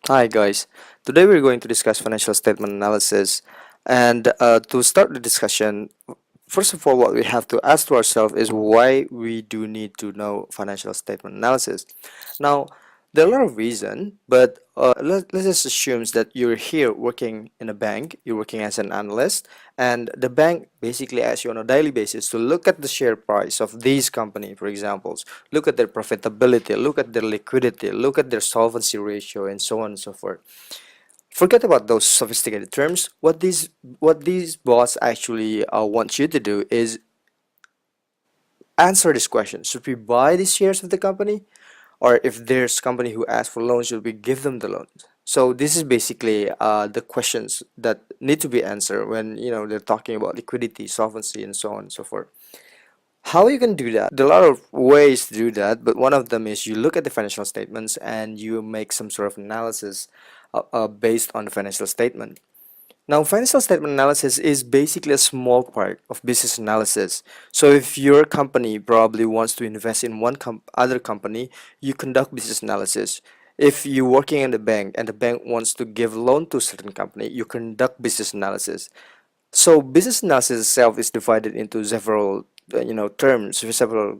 Hi guys, today we're going to discuss financial statement analysis. And to start the discussion, first of all, what we have to ask to ourselves is why we do need to know financial statement analysis. Now, there are a lot of reasons, but let's just assume that you're here working in a bank, you're working as an analyst, and the bank basically asks you on a daily basis to look at the share price of these company, for example, look at their profitability, look at their liquidity, look at their solvency ratio, and so on and so forth. Forget about those sophisticated terms. What these boss actually want you to do is answer this question: should we buy the shares of the company, or if there's company who asks for loans, should we give them the loans? So this is basically the questions that need to be answered when they're talking about liquidity, solvency, and so on and so forth. How you can do that? There are a lot of ways to do that, but one of them is you look at the financial statements and you make some sort of analysis based on the financial statement. Now, financial statement analysis is basically a small part of business analysis. So if your company probably wants to invest in one other company, you conduct business analysis. If you're working in the bank and the bank wants to give loan to a certain company, you conduct business analysis. So business analysis itself is divided into several terms with several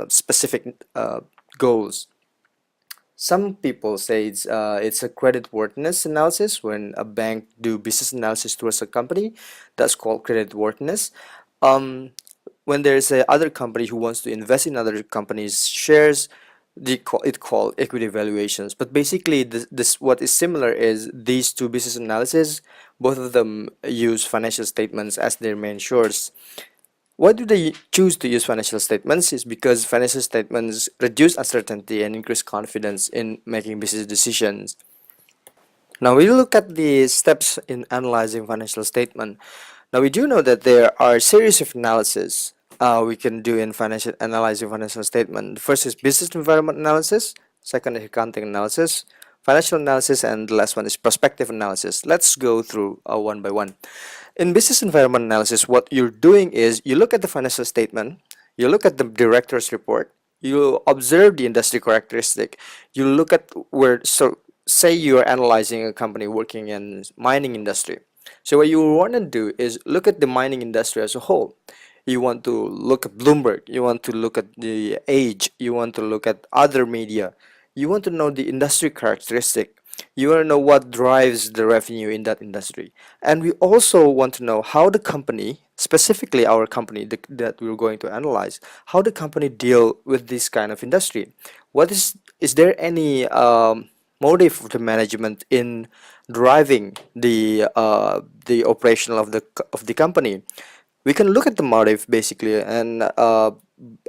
specific goals. Some people say it's a credit worthiness analysis. When a bank do business analysis towards a company, that's called credit worthiness. Um, when there's a other company who wants to invest in other companies' shares, it called equity valuations. But basically, this what is similar is these two business analysis. Both of them use financial statements as their main source. Why do they choose to use financial statements? Is because financial statements reduce uncertainty and increase confidence in making business decisions. Now we look at the steps in analyzing financial statement. Now we do know that there are a series of analysis we can do in financial analyzing financial statement. The first is business environment analysis. Second is accounting analysis, financial analysis, and the last one is prospective analysis. Let's go through one by one. In business environment analysis, what you're doing is you look at the financial statement, you look at the director's report, you observe the industry characteristic, you look at where, so say you're analyzing a company working in mining industry. So what you want to do is look at the mining industry as a whole. You want to look at Bloomberg, you want to look at the Age, you want to look at other media, you want to know the industry characteristic, you want to know what drives the revenue in that industry. And we also want to know how the company, specifically our company that we're going to analyze, how the company deal with this kind of industry. What is there any motive of the management in driving the operational of the company? We can look at the motive basically, and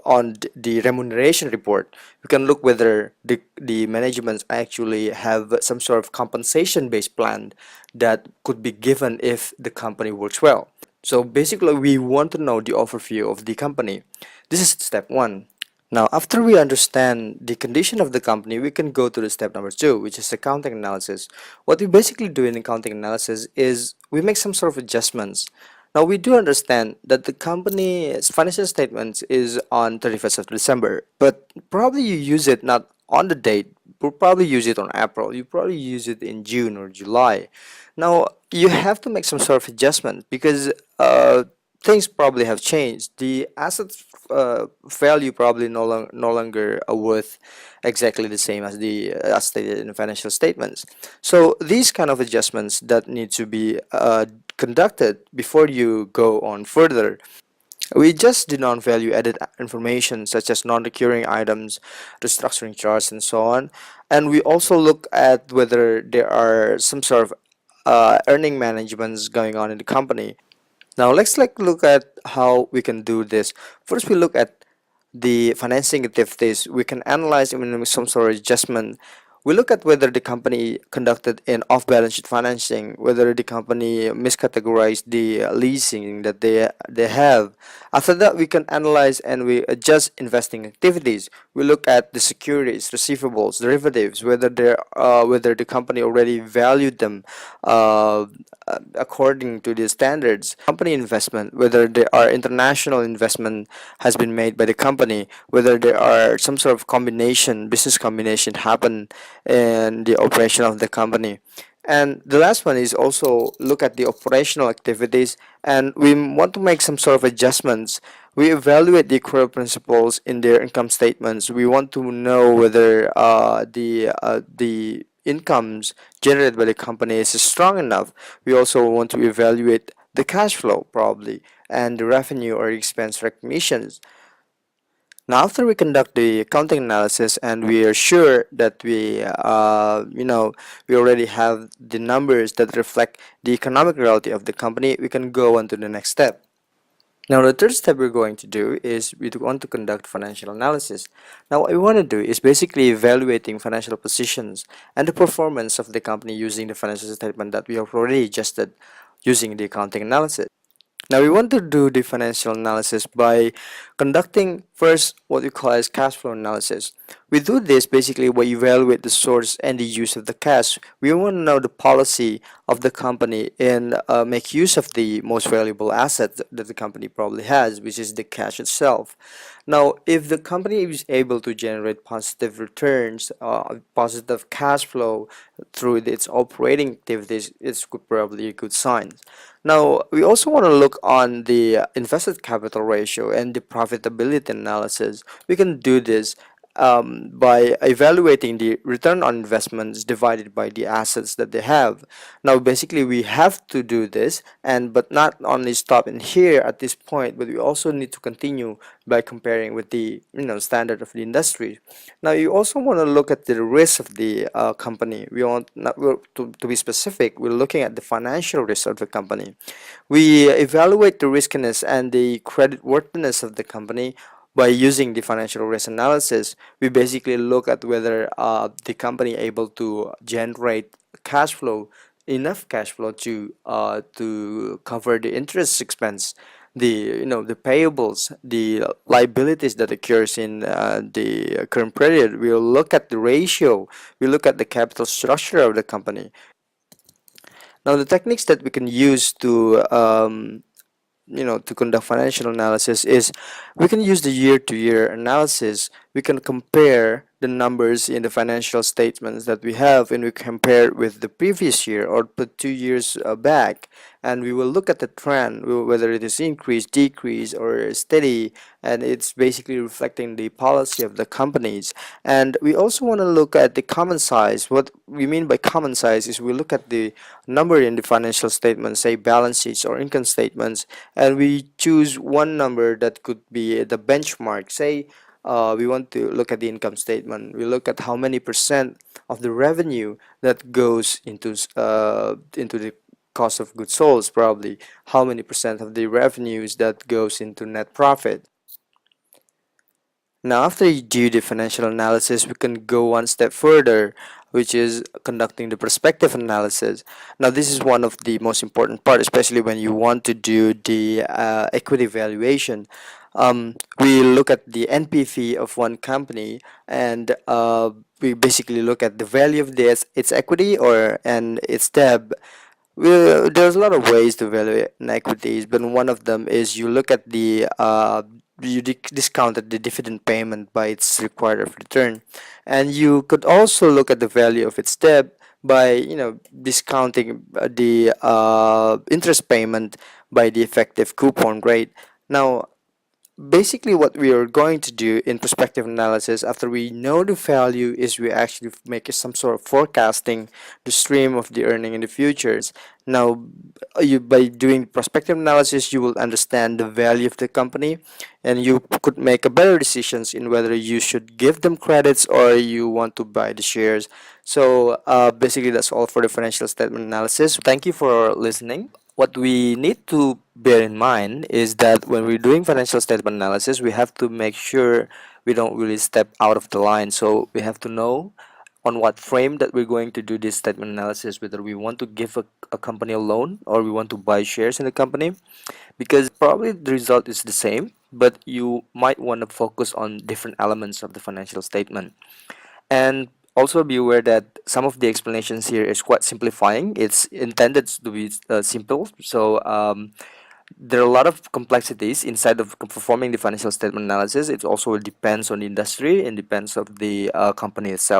on the remuneration report we can look whether the management actually have some sort of compensation based plan that could be given if the company works well. So basically we want to know the overview of the company. This is step one. Now after we understand the condition of the company, we can go to the step number two, which is accounting analysis. What we basically do in accounting analysis is we make some sort of adjustments. Now we do understand that the company's financial statements is on 31st of December, but probably you use it not on the date. You'll probably use it on April. You probably use it in June or July. Now you have to make some sort of adjustment because things probably have changed. The asset value probably no longer worth exactly the same as the as stated in the financial statements. So these kind of adjustments that need to be conducted before you go on further. We just the non-value added information such as non-recurring items, restructuring charges, and so on. And we also look at whether there are some sort of earning managements going on in the company. Now let's look at how we can do this. First, we look at the financing activities. We can analyze even with some sort of adjustment. We look at whether the company conducted an off-balance sheet financing, whether the company miscategorized the leasing that they have. After that, we can analyze and we adjust investing activities. We look at the securities, receivables, derivatives, whether the company already valued them uh, according to the standards. Company investment, whether there are international investment has been made by the company, whether there are some sort of combination, business combination happen and the operation of the company. And the last one is also look at the operational activities, and we want to make some sort of adjustments. We evaluate the accrual principles in their income statements. We want to know whether the incomes generated by the company is strong enough. We also want to evaluate the cash flow probably and the revenue or expense recognitions. Now, after we conduct the accounting analysis and we are sure that we already have the numbers that reflect the economic reality of the company, we can go on to the next step. Now, the third step we're going to do is we want to conduct financial analysis. Now, what we want to do is basically evaluating financial positions and the performance of the company using the financial statement that we have already adjusted using the accounting analysis. Now we want to do the financial analysis by conducting first what we call as cash flow analysis. We do this basically by evaluate the source and the use of the cash. We want to know the policy of the company and make use of the most valuable asset that the company probably has, which is the cash itself. Now, if the company is able to generate positive returns, positive cash flow through its operating activities, it's probably a good sign. Now, we also want to look on the invested capital ratio and the profitability analysis. We can do this by evaluating the return on investments divided by the assets that they have. Now, basically, we have to do this, and but not only stop in here at this point, but we also need to continue by comparing with the standard of the industry. Now, you also want to look at the risk of the company. We want not to be specific. We're looking at the financial risk of the company. We evaluate the riskiness and the credit worthiness of the company by using the financial risk analysis. We basically look at whether the company able to generate cash flow, enough cash flow to cover the interest expense, the payables, the liabilities that occurs in the current period. We'll look at the ratio. We look at the capital structure of the company. Now, the techniques that we can use to conduct financial analysis is we can use the year-to-year analysis. We can compare the numbers in the financial statements that we have, and we compare it with the previous year or put 2 years back, and we will look at the trend, whether it is increase, decrease, or steady, and it's basically reflecting the policy of the companies. And we also want to look at the common size. What we mean by common size is we look at the number in the financial statements, say balance sheets or income statements, and we choose one number that could be the benchmark. Say we want to look at the income statement. We look at how many percent of the revenue that goes into the cost of goods sold, probably how many percent of the revenues that goes into net profit. Now, after you do the financial analysis, we can go one step further, which is conducting the prospective analysis. Now, this is one of the most important part, especially when you want to do the equity valuation. We look at the NPV of one company, and we basically look at the value of its equity or and its debt. There's a lot of ways to evaluate an equities, but one of them is you look at the discounted the dividend payment by its required of return, and you could also look at the value of its debt by discounting the interest payment by the effective coupon rate. Now, basically what we are going to do in prospective analysis after we know the value is we actually make some sort of forecasting the stream of the earning in the futures. Now, by doing prospective analysis, you will understand the value of the company, and you could make a better decisions in whether you should give them credits or you want to buy the shares. So basically that's all for the financial statement analysis. Thank you for listening. What we need to bear in mind is that when we're doing financial statement analysis, we have to make sure we don't really step out of the line. So we have to know on what frame that we're going to do this statement analysis, whether we want to give a company a loan or we want to buy shares in the company, because probably the result is the same, but you might want to focus on different elements of the financial statement. And also be aware that some of the explanations here is quite simplifying. It's intended to be simple. So there are a lot of complexities inside of performing the financial statement analysis. It also depends on the industry and depends of the company itself.